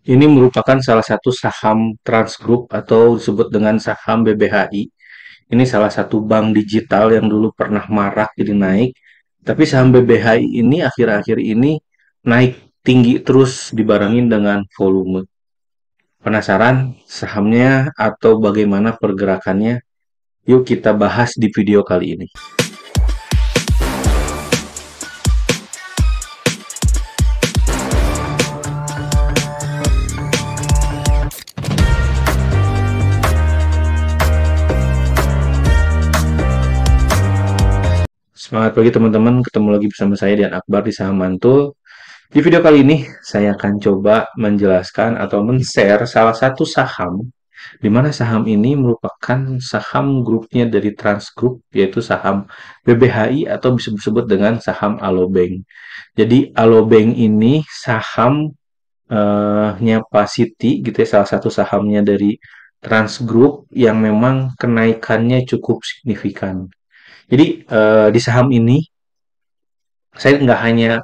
Ini merupakan salah satu saham Transgroup atau disebut dengan saham BBHI. Ini salah satu bank digital yang dulu pernah marak jadi naik. Tapi saham BBHI ini akhir-akhir ini naik tinggi terus dibarengin dengan volume. Penasaran sahamnya atau bagaimana pergerakannya? Yuk kita bahas di video kali ini. Semangat pagi teman-teman, ketemu lagi bersama saya Dian Akbar di Saham Mantul. Di video kali ini saya akan coba menjelaskan atau men-share salah satu saham di mana saham ini merupakan saham grupnya dari Transgroup, yaitu saham BBHI atau bisa disebut dengan saham Alobank. Jadi Alobank ini sahamnya Pak Siti gitu ya, salah satu sahamnya dari Transgroup yang memang kenaikannya cukup signifikan. Jadi di saham ini saya nggak hanya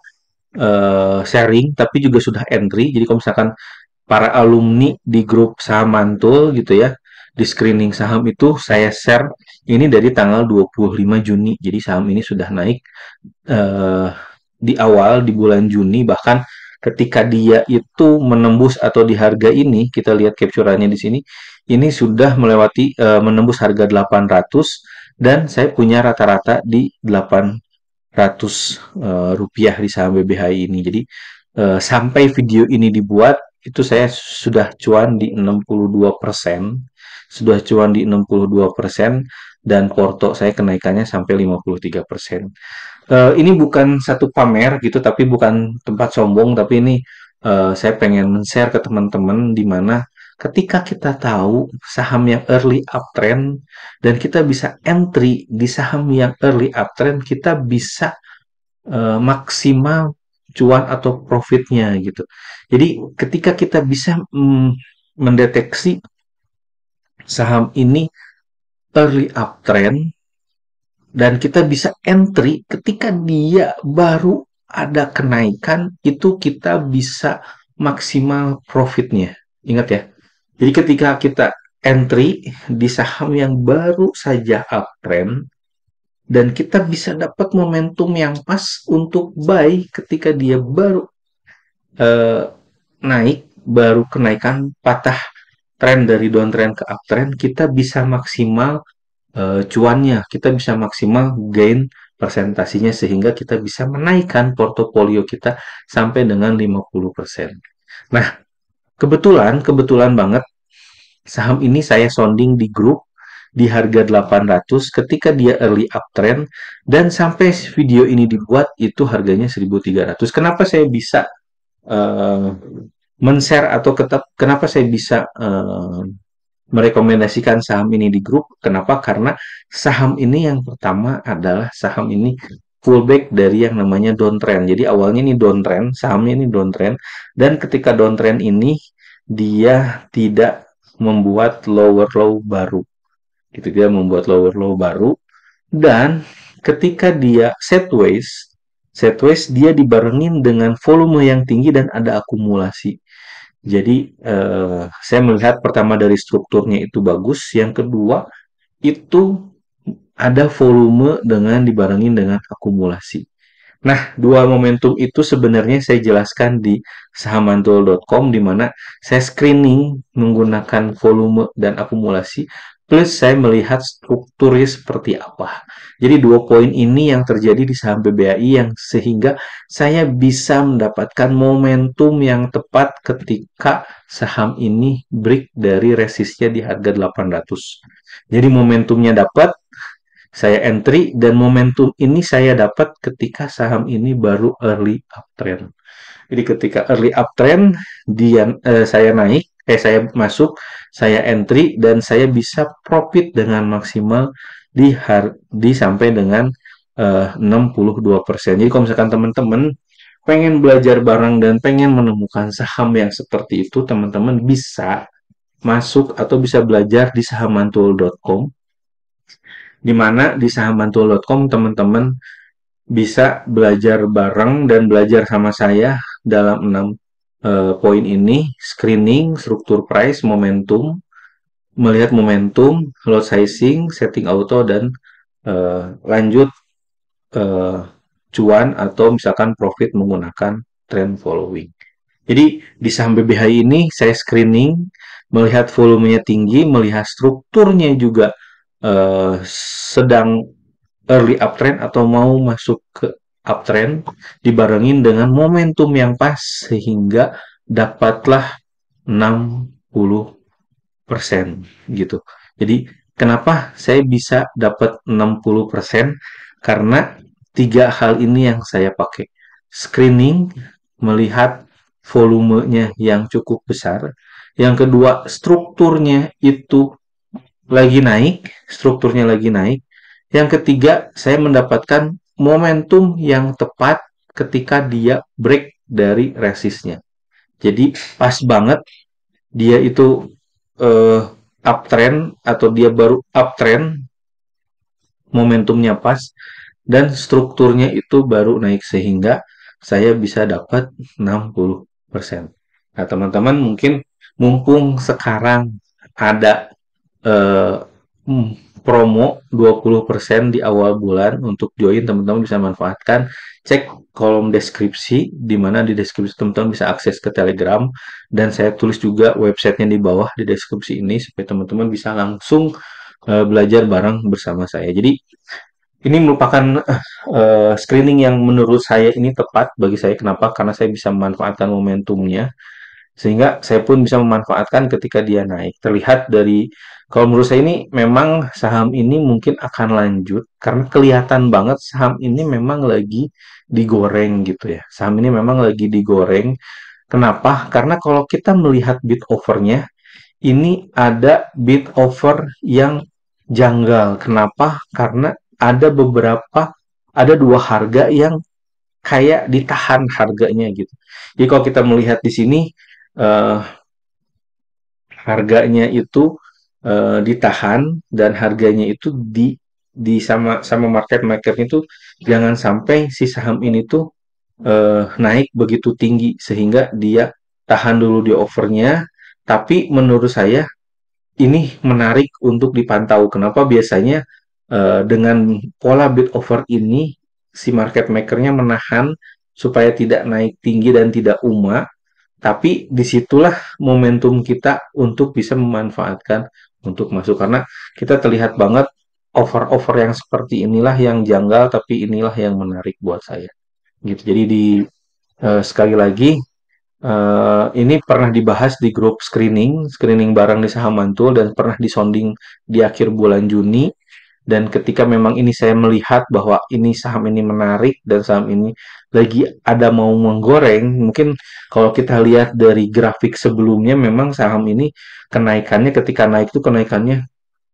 sharing tapi juga sudah entry. Jadi kalau misalkan para alumni di grup saham mantul gitu ya, di screening saham itu saya share ini dari tanggal 25 Juni. Jadi saham ini sudah naik eh, di awal di bulan Juni, bahkan ketika dia itu menembus atau di harga ini kita lihat capturannya di sini, ini sudah melewati menembus harga 800 dan saya punya rata-rata di 800 rupiah di saham BBHI ini. Jadi sampai video ini dibuat itu saya sudah cuan di 62%, sudah cuan di 62% dan porto saya kenaikannya sampai 53%. Ini bukan satu pamer gitu, tapi bukan tempat sombong, tapi ini saya pengen share ke teman-teman di mana ketika kita tahu saham yang early uptrend dan kita bisa entry di saham yang early uptrend, kita bisa maksimal cuan atau profitnya gitu. Jadi ketika kita bisa mendeteksi saham ini early uptrend dan kita bisa entry ketika dia baru ada kenaikan, itu kita bisa maksimal profitnya. Ingat ya. Jadi ketika kita entry di saham yang baru saja uptrend dan kita bisa dapat momentum yang pas untuk buy ketika dia baru eh, naik, baru kenaikan patah tren dari downtrend ke uptrend, kita bisa maksimal cuannya, kita bisa maksimal gain persentasinya sehingga kita bisa menaikkan portofolio kita sampai dengan 50%. Nah, kebetulan banget saham ini saya sounding di grup di harga 800 ketika dia early uptrend dan sampai video ini dibuat itu harganya 1.300. Kenapa saya bisa uh, men-share atau kenapa saya bisa merekomendasikan saham ini di grup? Kenapa? Karena saham ini yang pertama adalah saham ini pullback dari yang namanya downtrend. Jadi awalnya ini downtrend, sahamnya ini downtrend, dan ketika downtrend ini dia tidak membuat lower low baru. Gitu, dia membuat lower low baru, dan ketika dia sideways dia dibarengin dengan volume yang tinggi dan ada akumulasi. Jadi saya melihat pertama dari strukturnya itu bagus, yang kedua itu ada volume dengan dibarengin dengan akumulasi. Nah, dua momentum itu sebenarnya saya jelaskan di sahamantul.com di mana saya screening menggunakan volume dan akumulasi plus saya melihat strukturnya seperti apa. Jadi dua poin ini yang terjadi di saham BBAI yang sehingga saya bisa mendapatkan momentum yang tepat ketika saham ini break dari resistnya di harga 800. Jadi momentumnya dapat, saya entry dan momentum ini saya dapat ketika saham ini baru early uptrend. Jadi ketika early uptrend saya naik, saya masuk, saya entry dan saya bisa profit dengan maksimal di sampai dengan 62%. Jadi kalau misalkan teman-teman pengen belajar bareng dan pengen menemukan saham yang seperti itu, teman-teman bisa masuk atau bisa belajar di sahamantul.com, di mana di sahamantul.com teman-teman bisa belajar bareng dan belajar sama saya dalam poin ini, screening, struktur price, momentum, melihat momentum, lot sizing, setting auto, dan lanjut eh, cuan atau misalkan profit menggunakan trend following. Jadi di saham BBHI ini saya screening, melihat volumenya tinggi, melihat strukturnya juga sedang early uptrend atau mau masuk ke uptrend, dibarengin dengan momentum yang pas sehingga dapatlah 60% gitu. Jadi kenapa saya bisa dapat 60%? Karena tiga hal ini yang saya pakai. Screening, melihat volumenya yang cukup besar. Yang kedua, strukturnya itu lagi naik, strukturnya lagi naik. Yang ketiga, saya mendapatkan momentum yang tepat ketika dia break dari resistnya. Jadi pas banget dia itu uptrend atau dia baru uptrend, momentumnya pas dan strukturnya itu baru naik sehingga saya bisa dapat 60%. Nah, teman-teman mungkin mumpung sekarang ada eh, promo 20% di awal bulan untuk join, teman-teman bisa manfaatkan. Cek kolom deskripsi, di mana di deskripsi teman-teman bisa akses ke Telegram, dan saya tulis juga websitenya di bawah di deskripsi ini supaya teman-teman bisa langsung belajar bareng bersama saya. Jadi ini merupakan screening yang menurut saya ini tepat bagi saya. Kenapa? Karena saya bisa memanfaatkan momentumnya sehingga saya pun bisa memanfaatkan ketika dia naik. Terlihat dari, kalau menurut saya ini memang saham ini mungkin akan lanjut karena kelihatan banget saham ini memang lagi digoreng gitu ya. Saham ini memang lagi digoreng. Kenapa? Karena kalau kita melihat bid overnya, ini ada bid over yang janggal. Kenapa? Karena ada dua harga yang kayak ditahan harganya gitu. Jadi kalau kita melihat di sini eh, harganya itu ditahan dan harganya itu di sama market makernya itu jangan sampai si saham ini tuh naik begitu tinggi sehingga dia tahan dulu di overnya. Tapi menurut saya ini menarik untuk dipantau. Kenapa? Biasanya dengan pola bid over ini si market makernya menahan supaya tidak naik tinggi dan tidak tapi disitulah momentum kita untuk bisa memanfaatkan untuk masuk karena kita terlihat banget over-over yang seperti inilah yang janggal tapi inilah yang menarik buat saya gitu. Jadi sekali lagi ini pernah dibahas di grup screening barang di saham mantul dan pernah disonding di akhir bulan Juni. Dan ketika memang ini saya melihat bahwa ini saham ini menarik dan saham ini lagi ada mau menggoreng, mungkin kalau kita lihat dari grafik sebelumnya memang saham ini kenaikannya ketika naik itu kenaikannya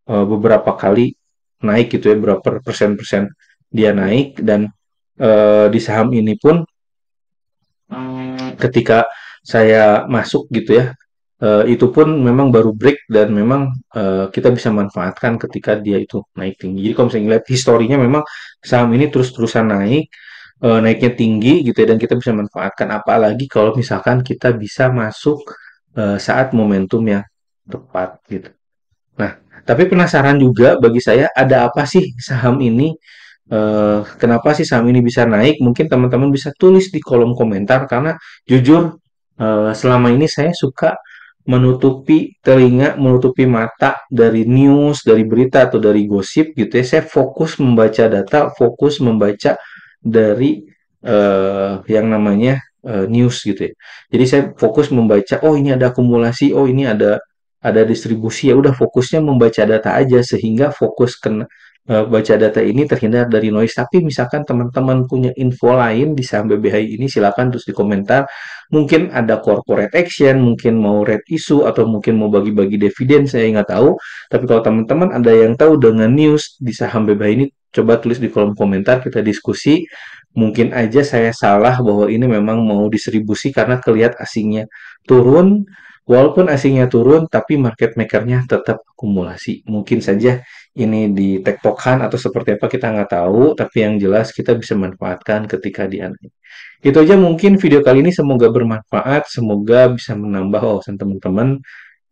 beberapa kali naik gitu ya, berapa persen-persen dia naik dan di saham ini pun ketika saya masuk gitu ya, itu pun memang baru break dan memang kita bisa manfaatkan ketika dia itu naik tinggi. Jadi kalau misalnya lihat historinya memang saham ini terus-terusan naik, naiknya tinggi gitu ya dan kita bisa manfaatkan. Apalagi kalau misalkan kita bisa masuk saat momentum yang tepat gitu. Nah, tapi penasaran juga bagi saya ada apa sih saham ini? Kenapa sih saham ini bisa naik? Mungkin teman-teman bisa tulis di kolom komentar karena jujur selama ini saya suka menutupi telinga, menutupi mata dari news, dari berita atau dari gosip gitu ya. Saya fokus membaca data, fokus membaca dari yang namanya news gitu ya. Jadi saya fokus membaca, oh ini ada akumulasi, oh ini ada distribusi ya udah fokusnya membaca data aja sehingga fokus ke baca data ini terhindar dari noise. Tapi misalkan teman-teman punya info lain di saham BBHI ini silakan terus di komentar. Mungkin ada corporate action, mungkin mau red issue atau mungkin mau bagi-bagi dividen, saya nggak tahu. Tapi kalau teman-teman ada yang tahu dengan news di saham BBHI ini, coba tulis di kolom komentar kita diskusi. Mungkin aja saya salah bahwa ini memang mau distribusi karena kelihatan asingnya turun Walaupun asingnya turun, tapi market maker-nya tetap akumulasi. Mungkin saja ini di tektokan atau seperti apa kita nggak tahu, tapi yang jelas kita bisa manfaatkan ketika di naik. Itu aja mungkin video kali ini, semoga bermanfaat, semoga bisa menambah wawasan teman-teman,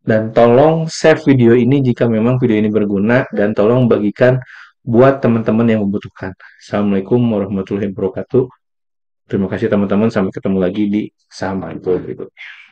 dan tolong save video ini jika memang video ini berguna, dan tolong bagikan buat teman-teman yang membutuhkan. Assalamualaikum warahmatullahi wabarakatuh. Terima kasih teman-teman, sampai ketemu lagi di Saham Mantul berikutnya.